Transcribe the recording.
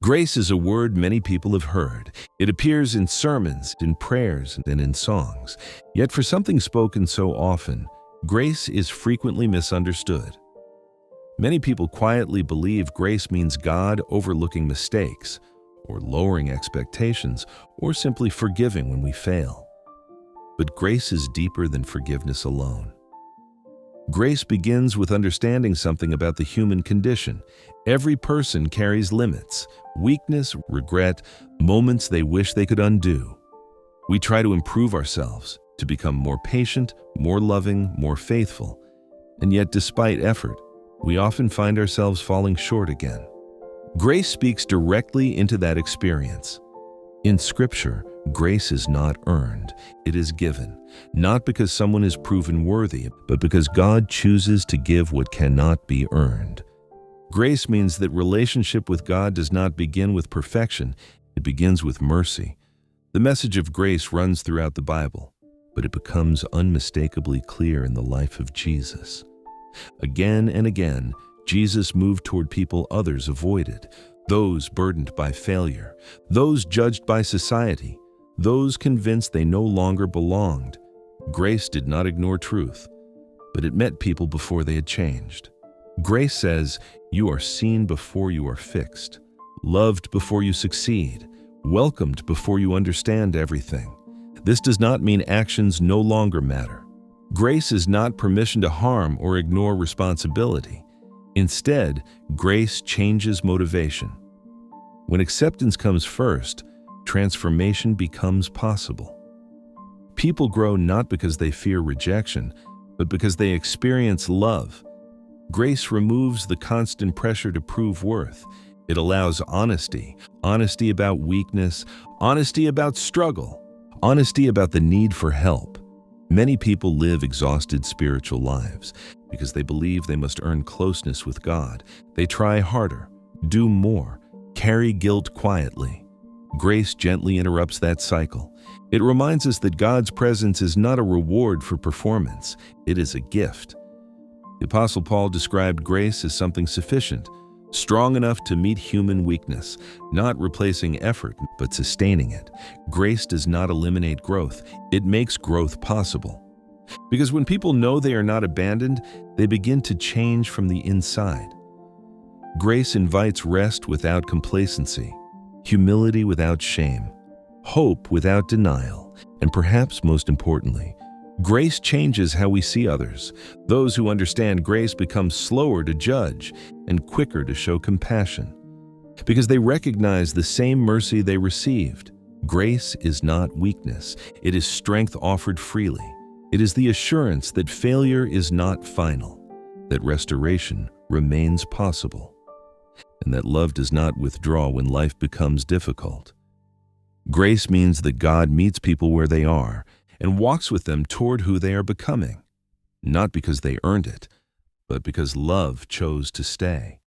Grace is a word many people have heard. It appears in sermons, in prayers, and in songs. Yet for something spoken so often, grace is frequently misunderstood. Many people quietly believe grace means God overlooking mistakes, or lowering expectations, or simply forgiving when we fail. But grace is deeper than forgiveness alone. Grace begins with understanding something about the human condition. Every person carries limits, weakness, regret, moments they wish they could undo. We try to improve ourselves, to become more patient, more loving, more faithful. And yet, despite effort, we often find ourselves falling short again. Grace speaks directly into that experience. In Scripture, grace is not earned, it is given, not because someone is proven worthy, but because God chooses to give what cannot be earned. Grace means that relationship with God does not begin with perfection, it begins with mercy. The message of grace runs throughout the Bible, but it becomes unmistakably clear in the life of Jesus. Again and again, Jesus moved toward people others avoided, those burdened by failure, those judged by society, those convinced they no longer belonged. Grace did not ignore truth, but it met people before they had changed. Grace says, you are seen before you are fixed, loved before you succeed, welcomed before you understand everything. This does not mean actions no longer matter. Grace is not permission to harm or ignore responsibility. Instead, grace changes motivation. When acceptance comes first, transformation becomes possible. People grow not because they fear rejection, but because they experience love. Grace removes the constant pressure to prove worth. It allows honesty about weakness, honesty about struggle, honesty about the need for help. Many people live exhausted spiritual lives because they believe they must earn closeness with God. They try harder, do more, carry guilt quietly. Grace gently interrupts that cycle. It reminds us that God's presence is not a reward for performance, it is a gift. The Apostle Paul described grace as something sufficient, strong enough to meet human weakness, not replacing effort, but sustaining it. Grace does not eliminate growth, it makes growth possible. Because when people know they are not abandoned, they begin to change from the inside. Grace invites rest without complacency, humility without shame, hope without denial, and perhaps most importantly, grace changes how we see others. Those who understand grace become slower to judge and quicker to show compassion, because they recognize the same mercy they received. Grace is not weakness, it is strength offered freely. It is the assurance that failure is not final, that restoration remains possible, and that love does not withdraw when life becomes difficult. Grace means that God meets people where they are and walks with them toward who they are becoming, not because they earned it, but because love chose to stay.